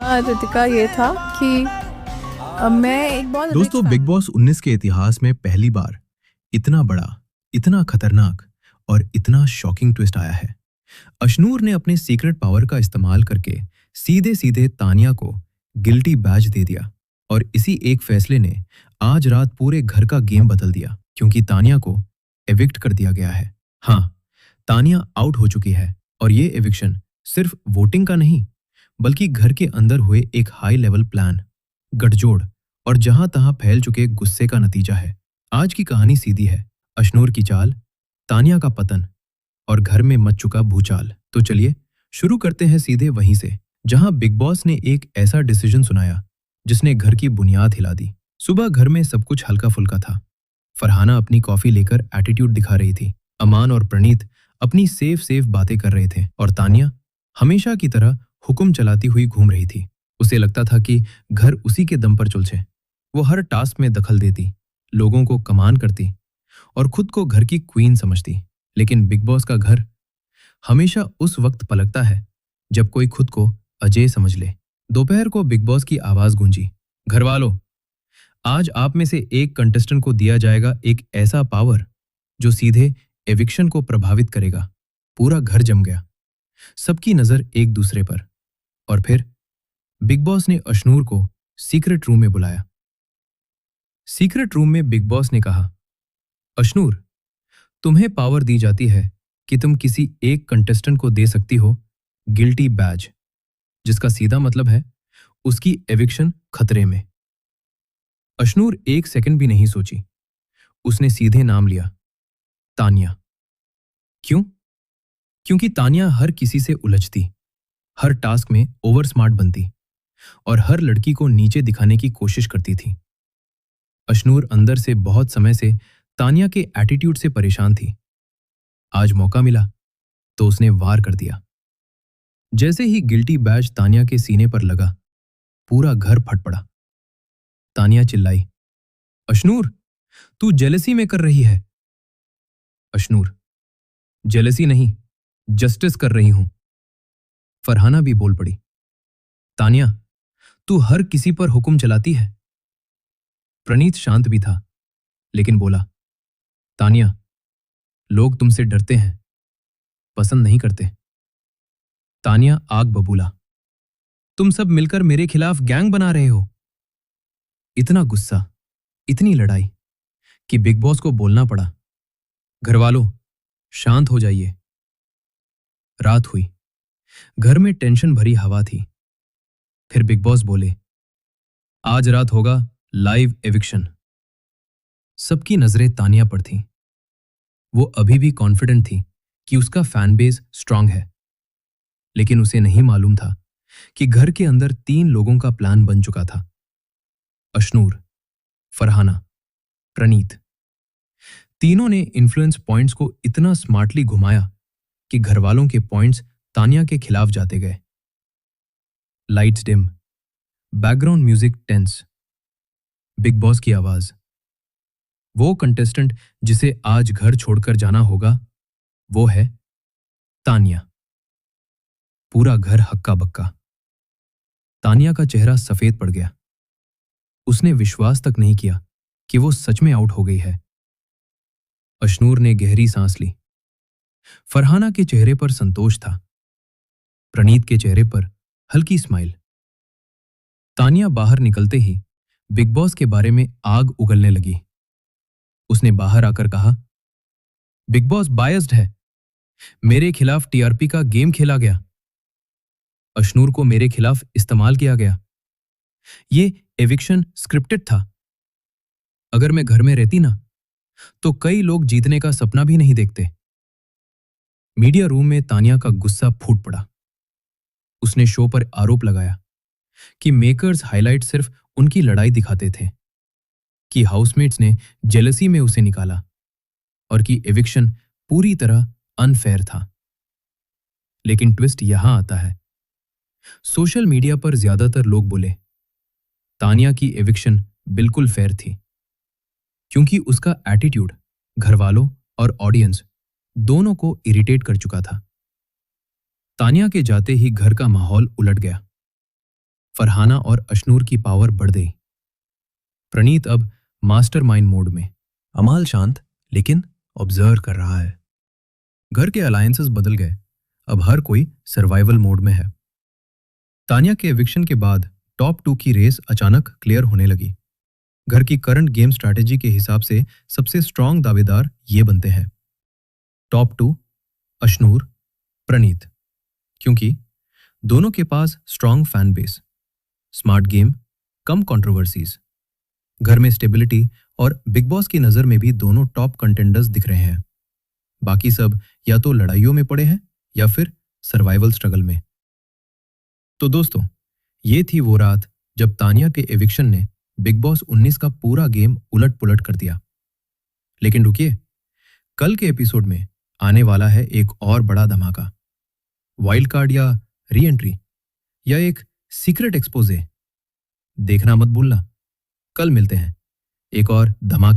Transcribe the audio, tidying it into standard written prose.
रितिका ये था कि मैं एक बहुत रिच दोस्तों, बिग बॉस 19 के इतिहास में पहली बार इतना बड़ा, इतना खतरनाक और इतना शॉकिंग ट्विस्ट आया है। अशनूर ने अपने सीक्रेट पावर का इस्तेमाल करके सीधे सीधे तानिया को गिल्टी बैज दे दिया और इसी एक फैसले ने आज रात पूरे घर का गेम बदल दिया, क्योंकि तानिया को एविक्ट कर दिया गया है। हाँ, तानिया आउट हो चुकी है और ये एविक्शन सिर्फ वोटिंग का नहीं, बल्कि घर के अंदर हुए एक हाई लेवल प्लान, गठजोड़ और जहां तहां फैल चुके गुस्से का नतीजा है। आज की कहानी सीधी है, अशनूर की चाल, तानिया का पतन और घर में मच चुका भूचाल। तो चलिए शुरू करते हैं सीधे वहीं से, जहां बिग बॉस ने एक ऐसा डिसीजन सुनाया जिसने घर की बुनियाद हिला दी। सुबह घर में सब कुछ हल्का फुल्का था। फरहाना अपनी कॉफी लेकर एटीट्यूड दिखा रही थी, अमान और प्रणीत अपनी सेफ सेफ बातें कर रहे थे और तानिया हमेशा की तरह हुक्म चलाती हुई घूम रही थी। उसे लगता था कि घर उसी के दम पर चुलछे। वो हर टास्क में दखल देती, लोगों को कमान करती और खुद को घर की क्वीन समझती। लेकिन बिग बॉस का घर हमेशा उस वक्त पलकता है जब कोई खुद को अजय समझ ले। दोपहर को बिग बॉस की आवाज गूंजी, घर वालों, आज आप में से एक कंटेस्टेंट को दिया जाएगा एक ऐसा पावर जो सीधे एविक्शन को प्रभावित करेगा। पूरा घर जम गया, सबकी नजर एक दूसरे पर। और फिर बिग बॉस ने अशनूर को सीक्रेट रूम में बुलाया। सीक्रेट रूम में बिग बॉस ने कहा, अशनूर, तुम्हें पावर दी जाती है कि तुम किसी एक कंटेस्टेंट को दे सकती हो गिल्टी बैज, जिसका सीधा मतलब है उसकी एविक्शन खतरे में। अशनूर एक सेकंड भी नहीं सोची, उसने सीधे नाम लिया, तानिया। क्यों? क्योंकि तानिया हर किसी से उलझती, हर टास्क में ओवर स्मार्ट बनती और हर लड़की को नीचे दिखाने की कोशिश करती थी। अशनूर अंदर से बहुत समय से तानिया के एटीट्यूड से परेशान थी। आज मौका मिला तो उसने वार कर दिया। जैसे ही गिल्टी बैज तानिया के सीने पर लगा, पूरा घर फट पड़ा। तानिया चिल्लाई, अशनूर, तू जेलसी में कर रही है। अशनूर, जेलसी नहीं, जस्टिस कर रही हूं। फरहाना भी बोल पड़ी, तानिया, तू हर किसी पर हुक्म चलाती है। प्रणीत शांत भी था, लेकिन बोला, तानिया, लोग तुमसे डरते हैं, पसंद नहीं करते। तानिया आग बबूला, तुम सब मिलकर मेरे खिलाफ गैंग बना रहे हो। इतना गुस्सा, इतनी लड़ाई कि बिग बॉस को बोलना पड़ा, घर वालों, शांत हो जाइए। रात हुई, घर में टेंशन भरी हवा थी। फिर बिग बॉस बोले, आज रात होगा लाइव एविक्शन। सबकी नजरें तानिया पर थीं। वो अभी भी कॉन्फिडेंट थी कि उसका फैन बेस स्ट्रांग है, लेकिन उसे नहीं मालूम था कि घर के अंदर 3 लोगों का प्लान बन चुका था, अशनूर, फरहाना, प्रणीत। तीनों ने इन्फ्लुएंस पॉइंट्स को इतना स्मार्टली घुमाया कि घरवालों के पॉइंट्स तानिया के खिलाफ जाते गए। Lights dim, background music tense. Bigg Boss की आवाज, वो कंटेस्टेंट जिसे आज घर छोड़कर जाना होगा वो है तानिया। पूरा घर हक्का बक्का। तानिया का चेहरा सफेद पड़ गया। उसने विश्वास तक नहीं किया कि वो सच में आउट हो गई है। अशनूर ने गहरी सांस ली। फरहाना के चेहरे पर संतोष था, प्रणीत के चेहरे पर हल्की स्माइल। तानिया बाहर निकलते ही बिग बॉस के बारे में आग उगलने लगी। उसने बाहर आकर कहा, बिग बॉस बायस्ड है, मेरे खिलाफ टीआरपी का गेम खेला गया, अशनूर को मेरे खिलाफ इस्तेमाल किया गया। ये एविक्शन स्क्रिप्टेड था। अगर मैं घर में रहती ना, तो कई लोग जीतने का सपना भी नहीं देखते। मीडिया रूम में तानिया का गुस्सा फूट पड़ा। उसने शो पर आरोप लगाया कि मेकर्स हाइलाइट सिर्फ उनकी लड़ाई दिखाते थे, कि हाउसमेट्स ने जेलसी में उसे निकाला और कि एविक्शन पूरी तरह अनफेयर था। लेकिन ट्विस्ट यहां आता है। सोशल मीडिया पर ज्यादातर लोग बोले तानिया की एविक्शन बिल्कुल फेयर थी, क्योंकि उसका एटीट्यूड घरवालों और ऑडियंस दोनों को इरिटेट कर चुका था। तानिया के जाते ही घर का माहौल उलट गया। फरहाना और अशनूर की पावर बढ़ गई। प्रणीत अब मास्टरमाइंड मोड में, अमाल शांत लेकिन ऑब्जर्व कर रहा है। घर के अलायंसेस बदल गए, अब हर कोई सर्वाइवल मोड में है। तानिया के एविक्शन के बाद टॉप 2 की रेस अचानक क्लियर होने लगी। घर की करंट गेम स्ट्रैटेजी के हिसाब से सबसे स्ट्रांग दावेदार ये बनते हैं। टॉप 2 अशनूर, प्रणीत, क्योंकि दोनों के पास strong fan base, smart game, कम कंट्रोवर्सीज, घर में स्टेबिलिटी और बिग बॉस की नजर में भी दोनों टॉप कंटेंडर्स दिख रहे हैं। बाकी सब या तो लड़ाइयों में पड़े हैं या फिर सर्वाइवल स्ट्रगल में। तो दोस्तों, ये थी वो रात जब तानिया के एविक्शन ने बिग बॉस 19 का पूरा गेम उलट पुलट कर दिया। लेकिन रुकिए, कल के एपिसोड में आने वाला है एक और बड़ा धमाका। वाइल्ड कार्ड या री एंट्री या एक सीक्रेट एक्सपोजे, देखना मत भूलना। कल मिलते हैं एक और धमाके